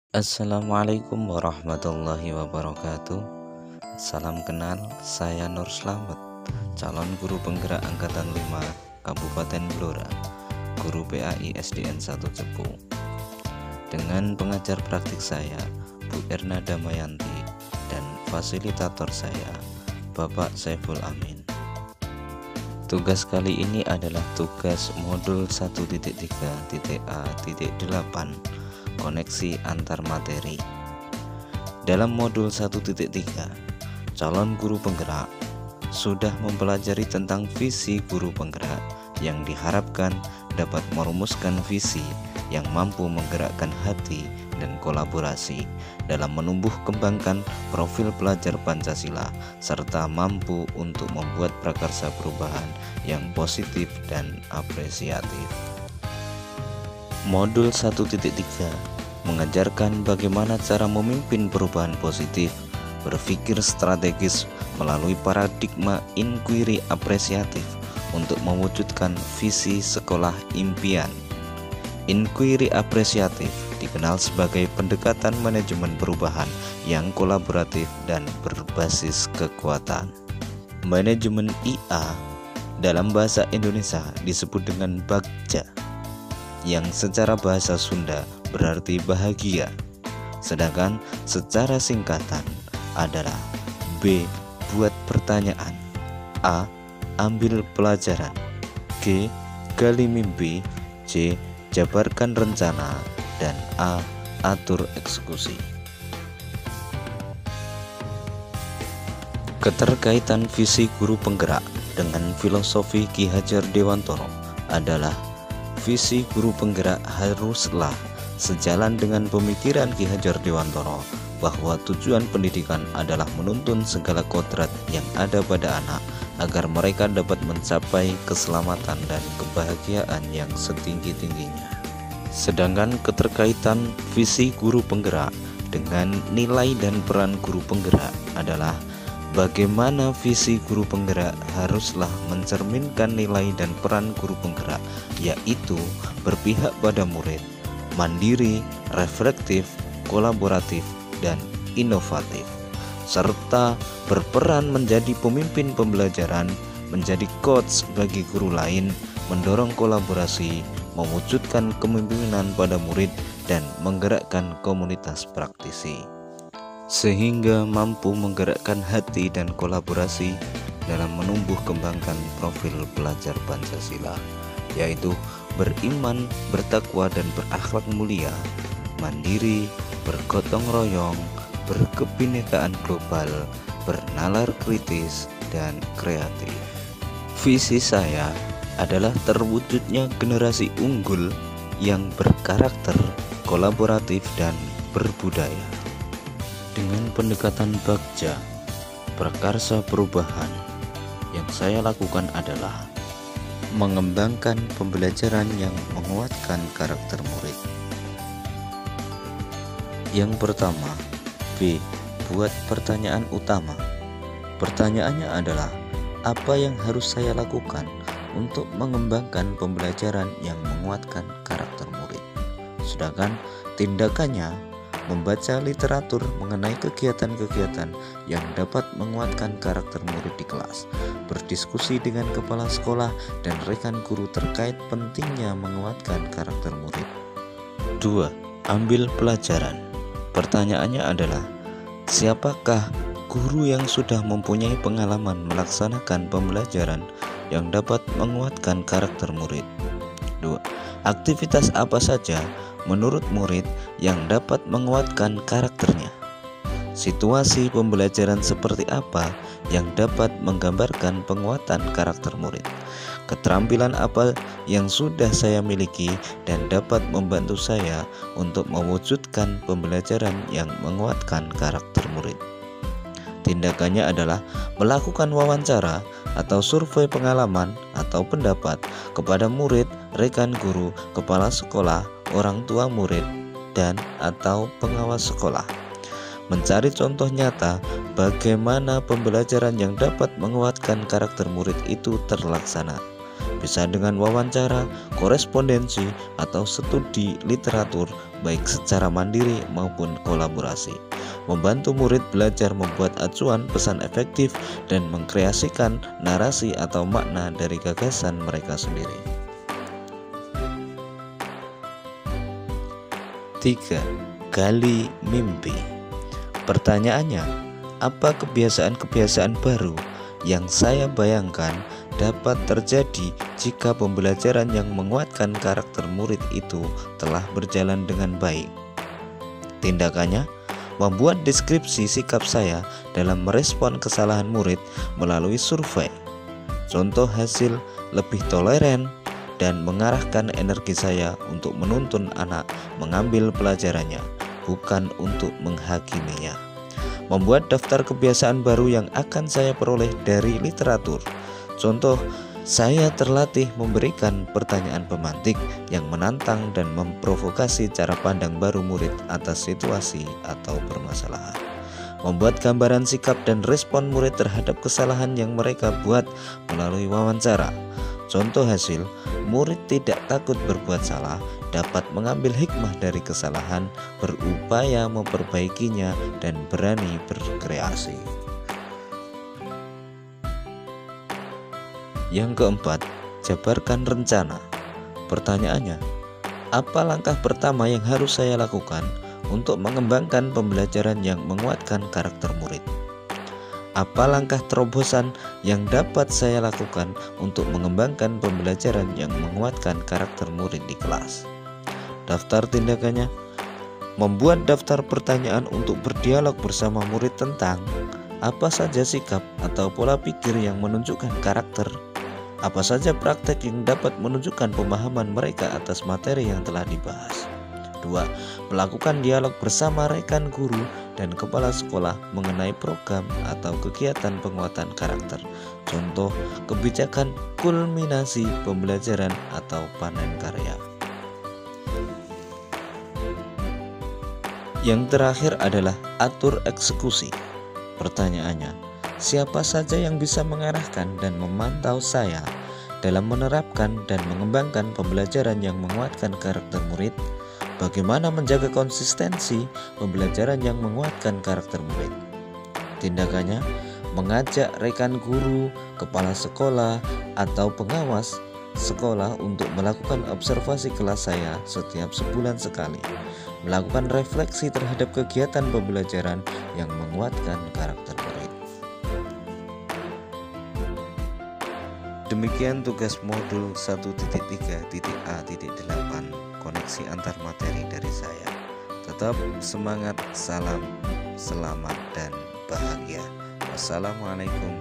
Assalamualaikum warahmatullahi wabarakatuh. Salam kenal, saya Nur Slamet, calon guru penggerak Angkatan 5 Kabupaten Blora, guru PAI SDN 1 Cepu. Dengan pengajar praktik saya, Bu Erna Damayanti, dan fasilitator saya, Bapak Saiful Amin. Tugas kali ini adalah tugas modul 1.3.A.8, koneksi antar materi. Dalam modul 1.3, calon guru penggerak sudah mempelajari tentang visi guru penggerak yang diharapkan dapat merumuskan visi yang mampu menggerakkan hati dan kolaborasi dalam menumbuh kembangkan profil pelajar Pancasila serta mampu untuk membuat prakarsa perubahan yang positif dan apresiatif. Modul 1.3 mengajarkan bagaimana cara memimpin perubahan positif, berpikir strategis melalui paradigma inquiry apresiatif untuk mewujudkan visi sekolah impian. Inquiry apresiatif dikenal sebagai pendekatan manajemen perubahan yang kolaboratif dan berbasis kekuatan. Manajemen IA dalam bahasa Indonesia disebut dengan bagja, yang secara bahasa Sunda berarti bahagia, sedangkan secara singkatan adalah B. Buat pertanyaan, A. Ambil pelajaran, G. Gali mimpi, C. Jabarkan rencana, dan A. Atur eksekusi. Keterkaitan visi guru penggerak dengan filosofi Ki Hajar Dewantoro adalah visi guru penggerak haruslah sejalan dengan pemikiran Ki Hajar Dewantoro bahwa tujuan pendidikan adalah menuntun segala kodrat yang ada pada anak agar mereka dapat mencapai keselamatan dan kebahagiaan yang setinggi-tingginya. Sedangkan keterkaitan visi guru penggerak dengan nilai dan peran guru penggerak adalah bagaimana visi guru penggerak haruslah mencerminkan nilai dan peran guru penggerak, yaitu berpihak pada murid, mandiri, reflektif, kolaboratif, dan inovatif, serta berperan menjadi pemimpin pembelajaran, menjadi coach bagi guru lain, mendorong kolaborasi, mewujudkan kepemimpinan pada murid, dan menggerakkan komunitas praktisi, sehingga mampu menggerakkan hati dan kolaborasi dalam menumbuh kembangkan profil pelajar Pancasila, yaitu beriman, bertakwa, dan berakhlak mulia, mandiri, bergotong royong, berkebinekaan global, bernalar kritis, dan kreatif. Visi saya adalah terwujudnya generasi unggul yang berkarakter, kolaboratif, dan berbudaya. Dengan pendekatan bagja, prakarsa perubahan, yang saya lakukan adalah mengembangkan pembelajaran yang menguatkan karakter murid. Yang pertama, B. Buat pertanyaan utama. Pertanyaannya adalah, apa yang harus saya lakukan untuk mengembangkan pembelajaran yang menguatkan karakter murid? Sedangkan tindakannya membaca literatur mengenai kegiatan-kegiatan yang dapat menguatkan karakter murid di kelas, berdiskusi dengan kepala sekolah dan rekan guru terkait pentingnya menguatkan karakter murid. 2. Ambil pelajaran. Pertanyaannya adalah, siapakah guru yang sudah mempunyai pengalaman melaksanakan pembelajaran yang dapat menguatkan karakter murid? 2. Aktivitas apa saja menurut murid yang dapat menguatkan karakternya? Situasi pembelajaran seperti apa yang dapat menggambarkan penguatan karakter murid? Keterampilan apa yang sudah saya miliki dan dapat membantu saya untuk mewujudkan pembelajaran yang menguatkan karakter murid? Tindakannya adalah melakukan wawancara atau survei pengalaman atau pendapat kepada murid, rekan guru, kepala sekolah, orang tua murid, dan atau pengawas sekolah. Mencari contoh nyata bagaimana pembelajaran yang dapat menguatkan karakter murid itu terlaksana. bisa dengan wawancara, korespondensi, atau studi literatur baik secara mandiri maupun kolaborasi. Membantu murid belajar membuat acuan pesan efektif dan mengkreasikan narasi atau makna dari gagasan mereka sendiri. 3. Gali mimpi. Pertanyaannya, apa kebiasaan-kebiasaan baru yang saya bayangkan dapat terjadi jika pembelajaran yang menguatkan karakter murid itu telah berjalan dengan baik? Tindakannya, membuat deskripsi sikap saya dalam merespon kesalahan murid melalui survei. Contoh hasil lebih toleran dan mengarahkan energi saya untuk menuntun anak mengambil pelajarannya, bukan untuk menghakiminya. Membuat daftar kebiasaan baru yang akan saya peroleh dari literatur. Contoh, saya terlatih memberikan pertanyaan pemantik yang menantang dan memprovokasi cara pandang baru murid atas situasi atau permasalahan. Membuat gambaran sikap dan respon murid terhadap kesalahan yang mereka buat melalui wawancara. Contoh hasil, murid tidak takut berbuat salah, dapat mengambil hikmah dari kesalahan, berupaya memperbaikinya, dan berani berkreasi. Yang keempat, jabarkan rencana. Pertanyaannya, apa langkah pertama yang harus saya lakukan untuk mengembangkan pembelajaran yang menguatkan karakter murid? Apa langkah terobosan yang dapat saya lakukan untuk mengembangkan pembelajaran yang menguatkan karakter murid di kelas? Daftar tindakannya, membuat daftar pertanyaan untuk berdialog bersama murid tentang apa saja sikap atau pola pikir yang menunjukkan karakter, apa saja praktek yang dapat menunjukkan pemahaman mereka atas materi yang telah dibahas. 2. Melakukan dialog bersama rekan guru dan kepala sekolah mengenai program atau kegiatan penguatan karakter. Contoh, kebijakan kulminasi pembelajaran atau panen karya. Yang terakhir adalah atur eksekusi. Pertanyaannya, siapa saja yang bisa mengarahkan dan memantau saya dalam menerapkan dan mengembangkan pembelajaran yang menguatkan karakter murid? Bagaimana menjaga konsistensi pembelajaran yang menguatkan karakter murid? Tindakannya, mengajak rekan guru, kepala sekolah, atau pengawas sekolah untuk melakukan observasi kelas saya setiap sebulan sekali, melakukan refleksi terhadap kegiatan pembelajaran yang menguatkan karakter murid. Demikian tugas modul 1.3.A.8 koneksi antar materi dari saya. Tetap semangat, salam, selamat, dan bahagia. Wassalamualaikum